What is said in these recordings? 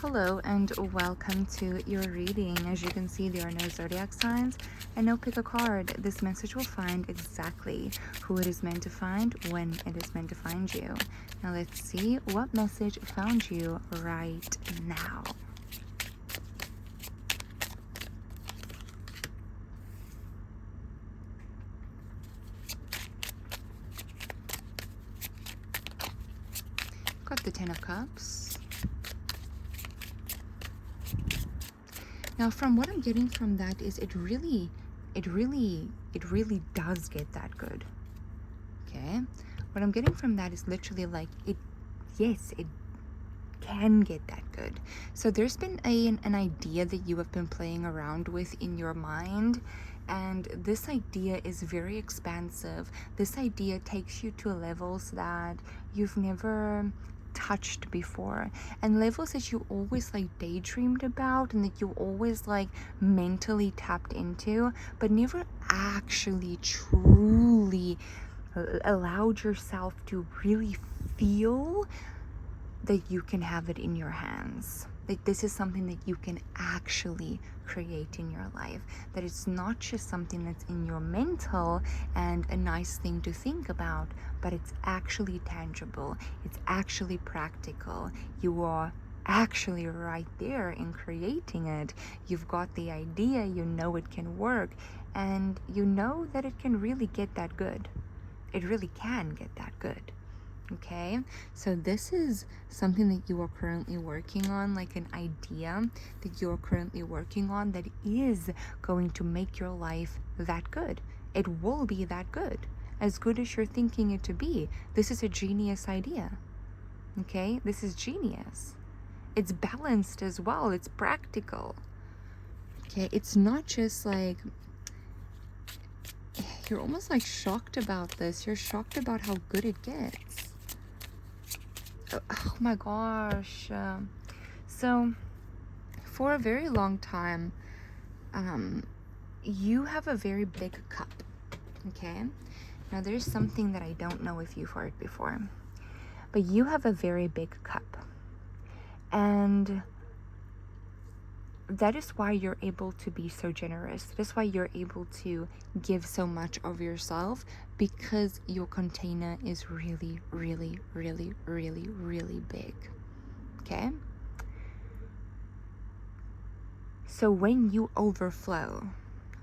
Hello and welcome to your reading. As you can see, there are no zodiac signs and no pick a card. This message will find exactly who it is meant to find when it is meant to find you. Now let's see what message found you right now. Got the Ten of Cups. Now from what I'm getting from that is it really does get that good. Okay? What I'm getting from that is literally like it can get that good. So there's been an idea that you have been playing around with in your mind, and this idea is very expansive. This idea takes you to levels that you've never touched before, and levels that you always like daydreamed about and that you always like mentally tapped into, but never actually truly allowed yourself to really feel that you can have it in your hands. That this is something that you can actually create in your life. That it's not just something that's in your mental and a nice thing to think about, but it's actually tangible. It's actually practical. You are actually right there in creating it. You've got the idea, you know it can work, and you know that it can really get that good. It really can get that good. Okay, so this is something that you are currently working on, like an idea that you're currently working on that is going to make your life that good. It will be that good, as good as you're thinking it to be. This is a genius idea. Okay, this is genius. It's balanced as well, it's practical. Okay, it's not just like you're almost like shocked about this. You're shocked about how good it gets. Oh my gosh. So for a very long time, you have a very big cup. Okay, now there's something that I don't know if you've heard before, but you have a very big cup, and that is why you're able to be so generous. That's why you're able to give so much of yourself, because your container is really, really, really, really, really big. Okay? So when you overflow,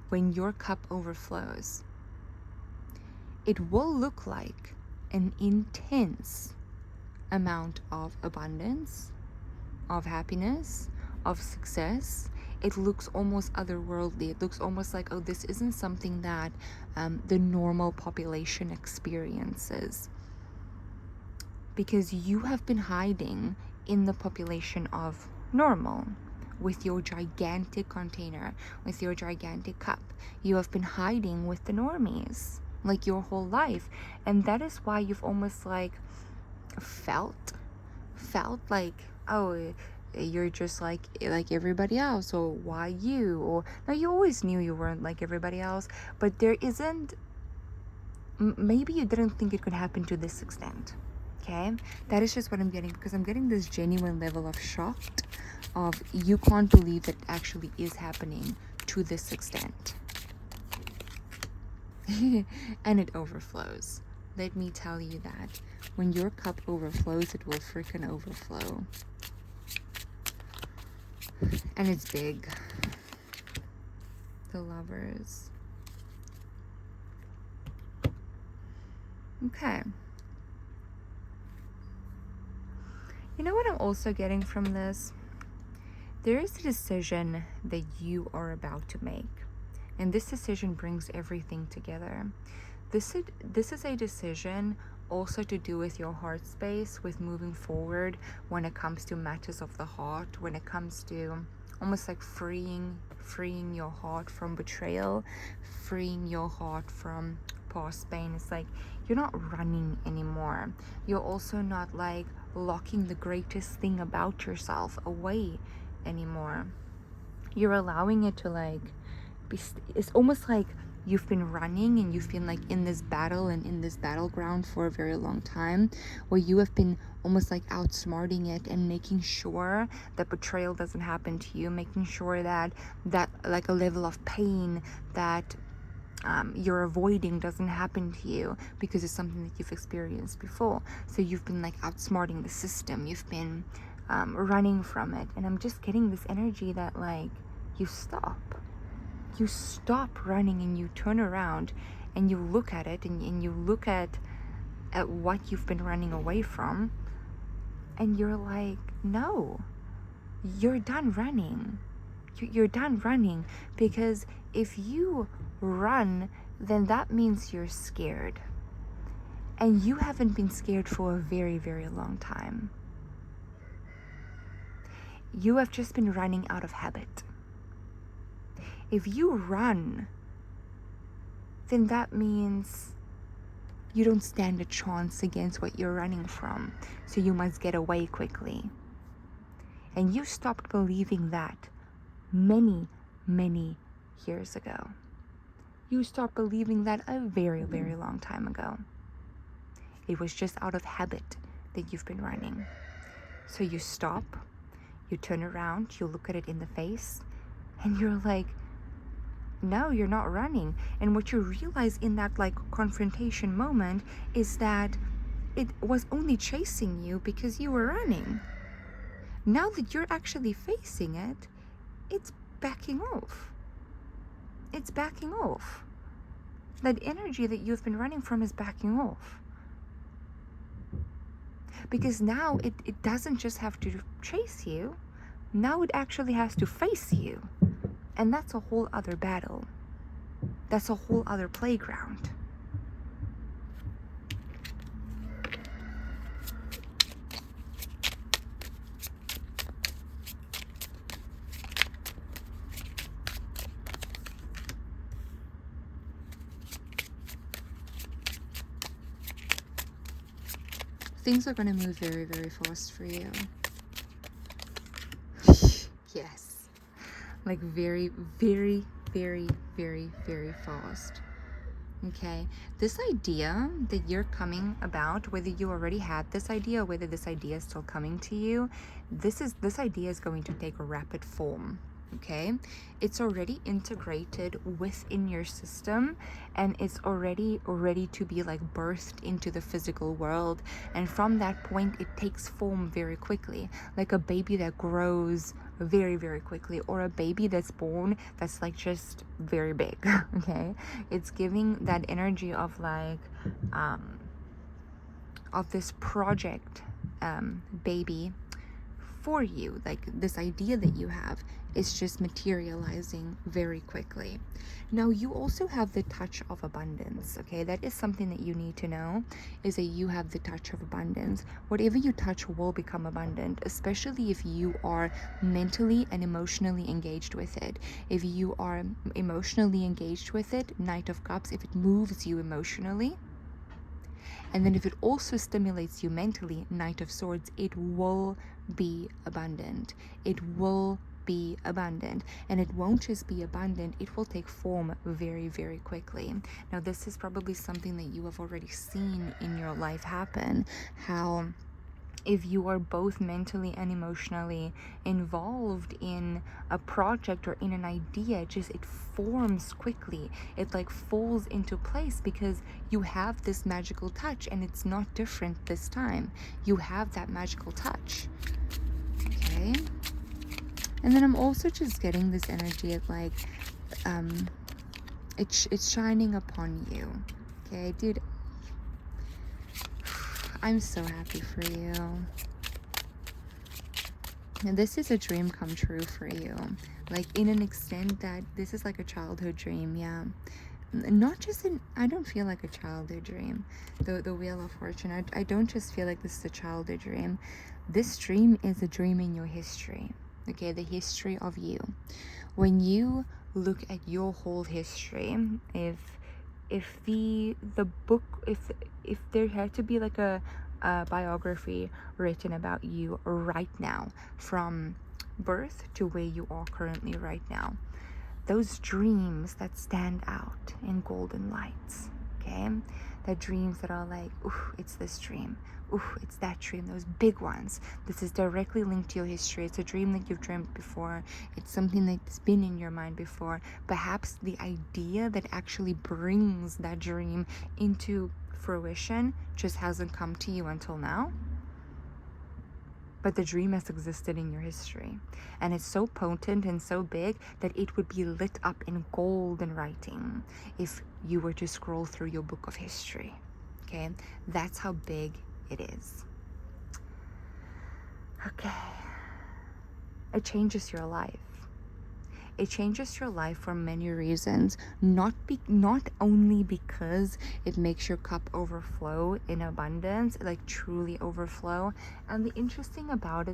when your cup overflows, it will look like an intense amount of abundance, of happiness, of success. It looks almost otherworldly. It looks almost like, oh, this isn't something that the normal population experiences, because you have been hiding in the population of normal with your gigantic container, with your gigantic cup. You have been hiding with the normies like your whole life, and that is why you've almost like felt like, oh, you're just like everybody else, or why you? Or now, you always knew you weren't like everybody else, but there isn't, maybe you didn't think it could happen to this extent. Okay, that is just what I'm getting, because I'm getting this genuine level of shocked, of you can't believe that actually is happening to this extent. And it overflows. Let me tell you that when your cup overflows, it will freaking overflow. And it's big. The Lovers. Okay. You know what I'm also getting from this? There is a decision that you are about to make. And this decision brings everything together. This is a decision also to do with your heart space, with moving forward when it comes to matters of the heart, when it comes to almost like freeing your heart from betrayal, freeing your heart from past pain. It's like you're not running anymore. You're also not like locking the greatest thing about yourself away anymore. You're allowing it to like be, it's almost like you've been running and you've been like in this battle and in this battleground for a very long time, where you have been almost like outsmarting it and making sure that betrayal doesn't happen to you, making sure that like a level of pain that you're avoiding doesn't happen to you, because it's something that you've experienced before. So you've been like outsmarting the system, you've been running from it. And I'm just getting this energy that like you stop running and you turn around and you look at it, and you look at what you've been running away from, and you're like, no, you're done running. You're done running, because if you run, then that means you're scared. And you haven't been scared for a very, very long time. You have just been running out of habit. If you run, then that means you don't stand a chance against what you're running from. So you must get away quickly. And you stopped believing that many, many years ago. You stopped believing that a very, very long time ago. It was just out of habit that you've been running. So you stop, you turn around, you look at it in the face, and you're like, no, you're not running. And what you realize in that like confrontation moment is that it was only chasing you because you were running. Now that you're actually facing it, it's backing off. It's backing off. That energy that you've been running from is backing off. Because now it doesn't just have to chase you. Now it actually has to face you. And that's a whole other battle. That's a whole other playground. Things are going to move very, very fast for you. Yes. Like very, very, very, very, very fast. Okay, this idea that you're coming about, whether you already had this idea or whether this idea is still coming to you, this idea is going to take a rapid form. Okay, it's already integrated within your system, and it's already ready to be like birthed into the physical world. And from that point, it takes form very quickly, like a baby that grows very, very quickly, or a baby that's born that's like just very big. Okay, it's giving that energy of like of this project baby for you. Like this idea that you have is just materializing very quickly. Now you also have the touch of abundance. Okay, that is something that you need to know, is that you have the touch of abundance. Whatever you touch will become abundant, especially if you are mentally and emotionally engaged with it. If you are emotionally engaged with it, Knight of Cups, if it moves you emotionally, and then if it also stimulates you mentally, Knight of Swords, it will be abundant. It will be abundant. And it won't just be abundant, it will take form very, very quickly. Now, this is probably something that you have already seen in your life happen, how if you are both mentally and emotionally involved in a project or in an idea, it forms quickly. It like falls into place because you have this magical touch, and it's not different this time. You have that magical touch. Okay. And then I'm also just getting this energy of like it's shining upon you. Okay, dude, I'm so happy for you. And this is a dream come true for you. Like in an extent that this is like a childhood dream, yeah. Not just I don't feel like a childhood dream. The Wheel of Fortune, I don't just feel like this is a childhood dream. This dream is a dream in your history. Okay, the history of you. When you look at your whole history, if the book, if there had to be like a biography written about you right now, from birth to where you are currently right now, those dreams that stand out in golden lights, okay? The dreams that are like, ooh, it's this dream. Ooh, it's that dream. Those big ones. This is directly linked to your history. It's a dream that you've dreamt before. It's something that's been in your mind before. Perhaps the idea that actually brings that dream into fruition just hasn't come to you until now. But the dream has existed in your history, and it's so potent and so big that it would be lit up in golden writing if you were to scroll through your book of history. Okay, that's how big it is. Okay, it changes your life. It changes your life for many reasons, not only because it makes your cup overflow in abundance, like truly overflow. And the interesting about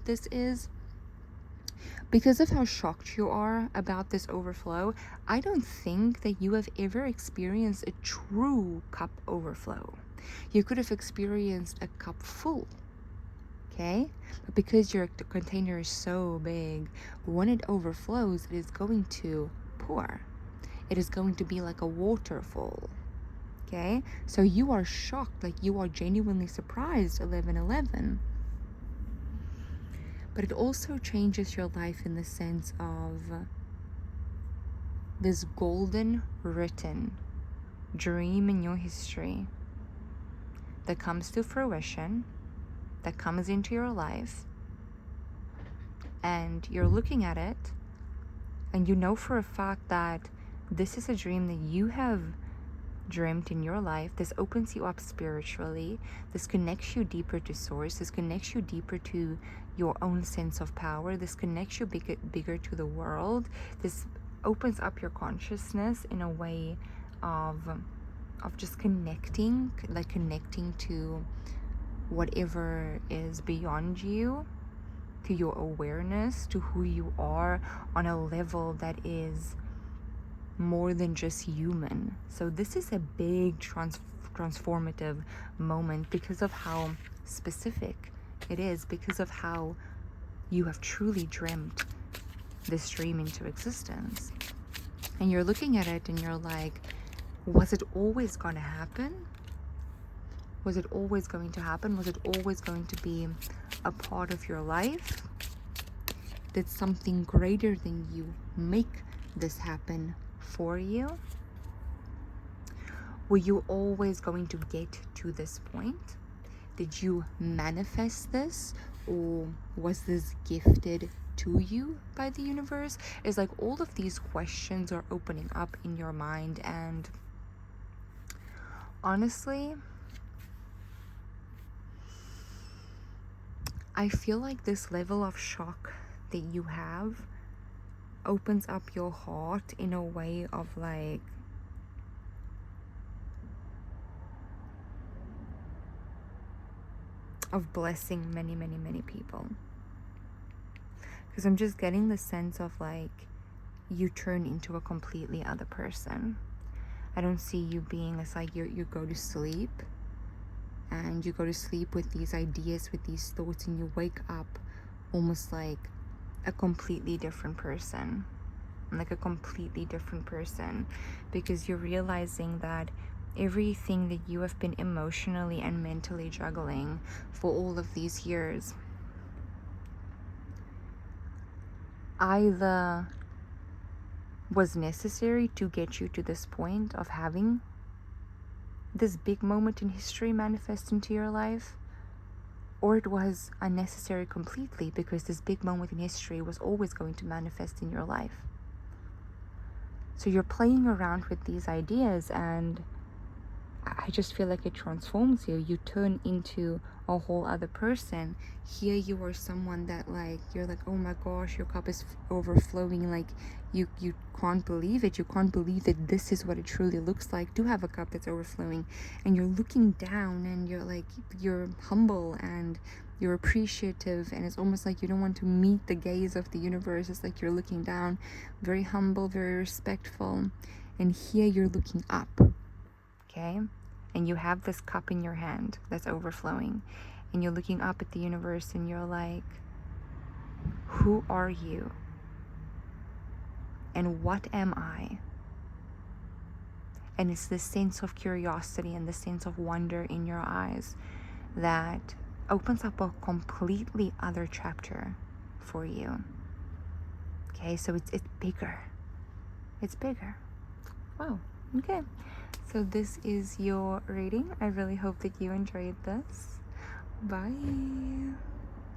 this is, because of how shocked you are about this overflow, I don't think that you have ever experienced a true cup overflow. You could have experienced a cup full. Okay, but because your container is so big, when it overflows, it is going to pour. It is going to be like a waterfall. Okay, so you are shocked, like you are genuinely surprised, 11:11. But it also changes your life in the sense of this golden written dream in your history that comes to fruition, that comes into your life, and you're looking at it, and you know for a fact that this is a dream that you have dreamt in your life. This opens you up spiritually. This connects you deeper to source. This connects you deeper to your own sense of power. This connects you bigger to the world. This opens up your consciousness in a way of just connecting to whatever is beyond you, to your awareness, to who you are on a level that is more than just human. So this is a big transformative moment because of how specific it is, because of how you have truly dreamt this dream into existence. And you're looking at it and you're like, was it always going to happen? Was it always going to happen? Was it always going to be a part of your life? Did something greater than you make this happen for you? Were you always going to get to this point? Did you manifest this, or was this gifted to you by the universe? It's like all of these questions are opening up in your mind, and honestly, I feel like this level of shock that you have opens up your heart in a way of like, of blessing many, many, many people. Because I'm just getting the sense of like, you turn into a completely other person. I don't see you being as like you go to sleep, and you go to sleep with these ideas, with these thoughts, and you wake up almost like a completely different person. Like a completely different person, because you're realizing that everything that you have been emotionally and mentally juggling for all of these years either was necessary to get you to this point of having this big moment in history manifest into your life, or it was unnecessary completely because this big moment in history was always going to manifest in your life. So you're playing around with these ideas, and I just feel like it transforms you. You turn into a whole other person. Here you are someone that like, you're like, oh my gosh, your cup is overflowing. Like you can't believe it. You can't believe that this is what it truly looks like to have a cup that's overflowing. And you're looking down, and you're like, you're humble and you're appreciative, and it's almost like you don't want to meet the gaze of the universe. It's like you're looking down, very humble, very respectful. And here you're looking up. Okay, and you have this cup in your hand that's overflowing, and you're looking up at the universe, and you're like, who are you? And what am I? And it's this sense of curiosity and the sense of wonder in your eyes that opens up a completely other chapter for you. Okay, so it's bigger. It's bigger. Wow. Okay. So this is your reading. I really hope that you enjoyed this. Bye.